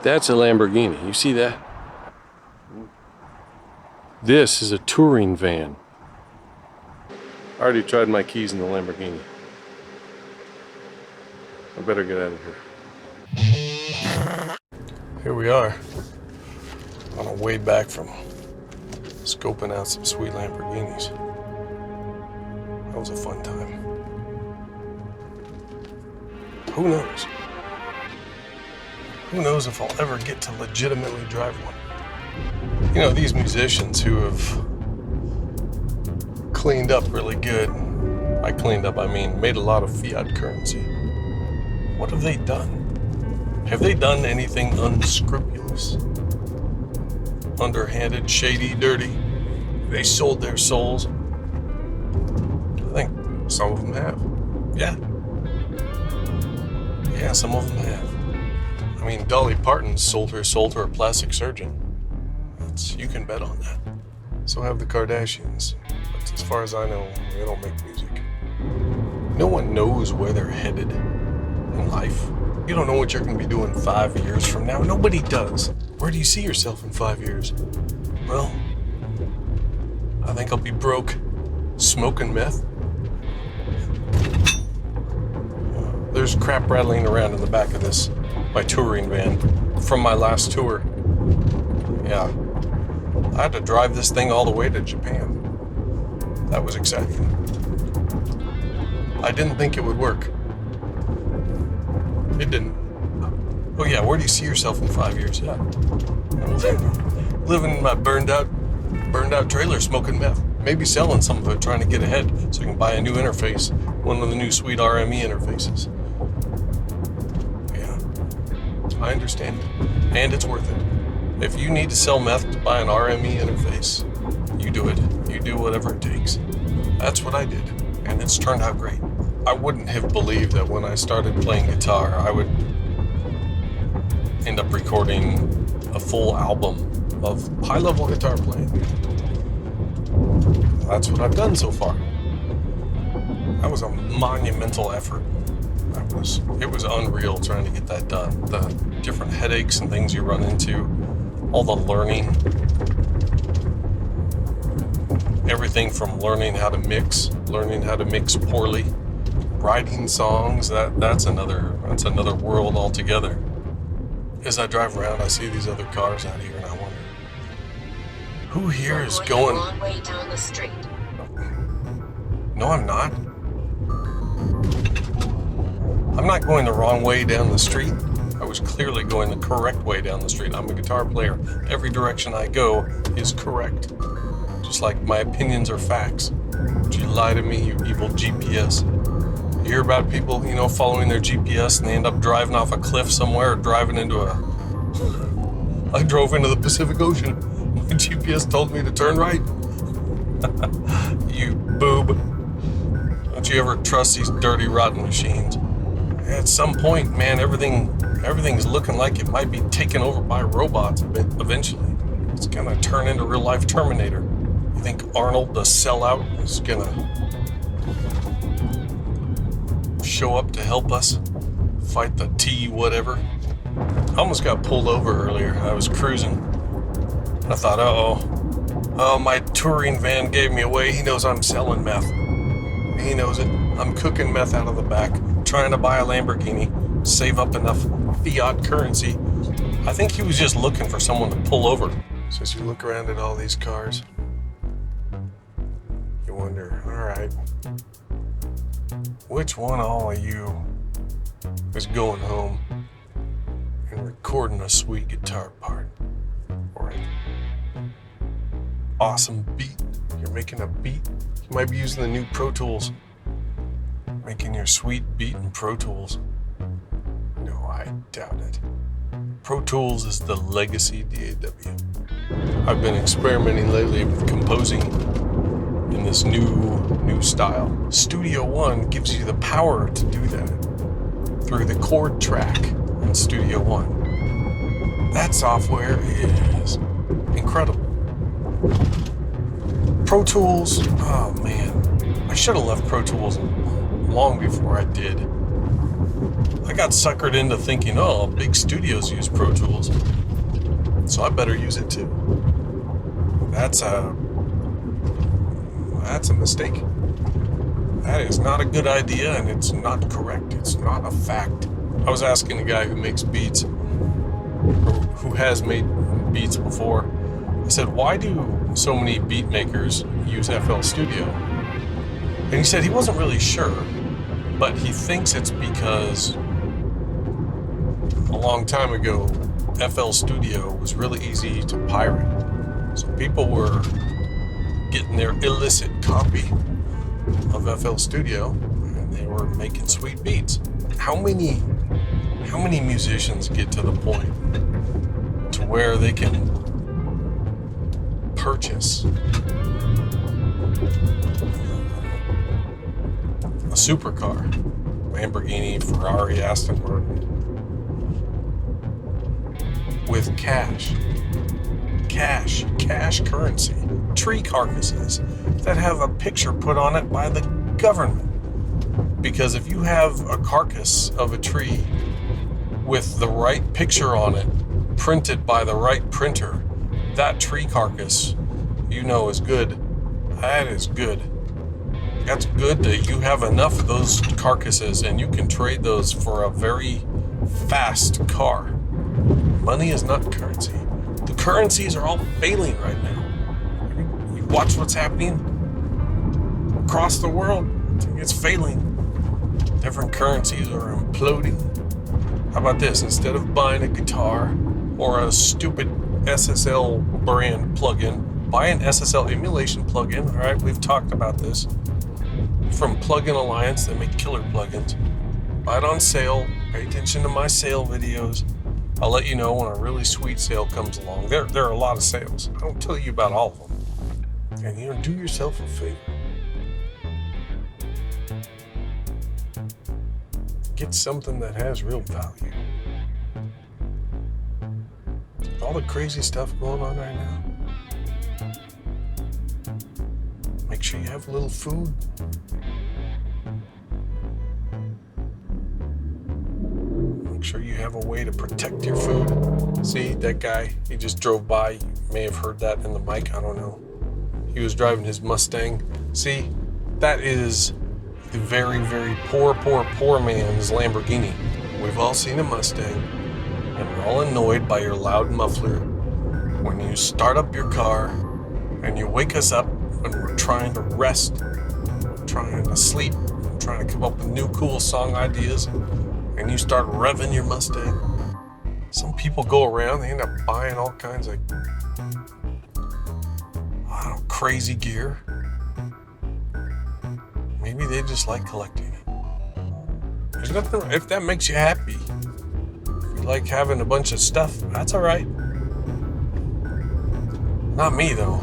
That's a Lamborghini. You see that? This is a touring van. I already tried my keys in the Lamborghini. I better get out of here. Here we are, on our way back from scoping out some sweet Lamborghinis. That was a fun time. Who knows? Who knows if I'll ever get to legitimately drive one? You know, these musicians who have cleaned up really good, by cleaned up I mean made a lot of fiat currency. What have they done? Have they done anything unscrupulous? Underhanded, shady, dirty? They sold their souls? I think some of them have. Yeah, some of them have. I mean, Dolly Parton sold her soul to a plastic surgeon. You can bet on that. So have the Kardashians. But as far as I know, they don't make music. No one knows where they're headed in life. You don't know what you're going to be doing 5 years from now. Nobody does. Where do you see yourself in 5 years? Well, I think I'll be broke, smoking meth. There's crap rattling around in the back of this, my touring van, from my last tour. Yeah. I had to drive this thing all the way to Japan. That was exciting. I didn't think it would work. It didn't. Oh yeah, where do you see yourself in 5 years? Yeah. Living in my burned out trailer, smoking meth. Maybe selling some of it, trying to get ahead so I can buy a new interface, one of the new sweet RME interfaces. Yeah, I understand. And it's worth it. If you need to sell meth to buy an RME interface, you do it. You do whatever it takes. That's what I did, and it's turned out great. I wouldn't have believed that when I started playing guitar, I would end up recording a full album of high-level guitar playing. That's what I've done so far. That was a monumental effort. It was unreal trying to get that done. The different headaches and things you run into, all the learning, everything from learning how to mix poorly, writing songs, that's another world altogether. As I drive around, I see these other cars out here and I wonder, who here is going the wrong way down the street. No, I'm not. I'm not going the wrong way down the street. I was clearly going the correct way down the street. I'm a guitar player. Every direction I go is correct. Just like my opinions are facts. Would you lie to me, you evil GPS? You hear about people, following their GPS and they end up driving off a cliff somewhere or driving into I drove into the Pacific Ocean. My GPS told me to turn right. You boob. Don't you ever trust these dirty, rotten machines? At some point, man, everything's looking like it might be taken over by robots eventually. It's gonna turn into real-life Terminator. You think Arnold, the sellout, is gonna show up to help us fight the T-whatever? I almost got pulled over earlier. I was cruising. I thought, oh, my touring van gave me away. He knows I'm selling meth. He knows it. I'm cooking meth out of the back, trying to buy a Lamborghini, save up enough fiat currency. I think he was just looking for someone to pull over. So as you look around at all these cars, you wonder, all right, which one of all of you is going home and recording a sweet guitar part or an awesome beat? You're making a beat. You might be using the new Pro Tools. Making your sweet beat in Pro Tools. No, I doubt it. Pro Tools is the legacy DAW. I've been experimenting lately with composing in this new style. Studio One gives you the power to do that through the chord track in Studio One. That software is incredible. Pro Tools, oh man, I should have left Pro Tools long before I did. I got suckered into thinking, oh, big studios use Pro Tools, so I better use it too. That's a mistake. That is not a good idea, and it's not correct. It's not a fact. I was asking a guy who makes beats, or who has made beats before. I said, why do so many beat makers use FL Studio? And he said he wasn't really sure, but he thinks it's because a long time ago, FL Studio was really easy to pirate. So people were getting their illicit copy of FL Studio, and they were making sweet beats. How many musicians get to the point to where they can purchase a supercar, Lamborghini, Ferrari, Aston Martin, with cash currency, tree carcasses that have a picture put on it by the government? Because if you have a carcass of a tree with the right picture on it, printed by the right printer, that tree carcass, you know, is good. That is good. That's good that you have enough of those carcasses and you can trade those for a very fast car. Money is not currency. The currencies are all failing right now. You watch what's happening across the world. It's failing. Different currencies are imploding. How about this? Instead of buying a guitar or a stupid SSL brand plugin, buy an SSL emulation plugin. All right, we've talked about this. From Plugin Alliance, they make killer plugins. Buy it on sale. Pay attention to my sale videos. I'll let you know when a really sweet sale comes along. There are a lot of sales. I don't tell you about all of them. And do yourself a favor. Get something that has real value. All the crazy stuff going on right now. Make sure you have a little food. Make sure you have a way to protect your food. See, that guy, he just drove by. You may have heard that in the mic, I don't know. He was driving his Mustang. See, that is the very, very poor man's Lamborghini. We've all seen a Mustang, and we're all annoyed by your loud muffler when you start up your car and you wake us up when we're trying to rest, trying to sleep, trying to come up with new cool song ideas, and you start revving your Mustang. Some people go around, they end up buying all kinds of crazy gear. Maybe they just like collecting it. There's nothing, if that makes you happy, if you like having a bunch of stuff, that's all right. Not me though.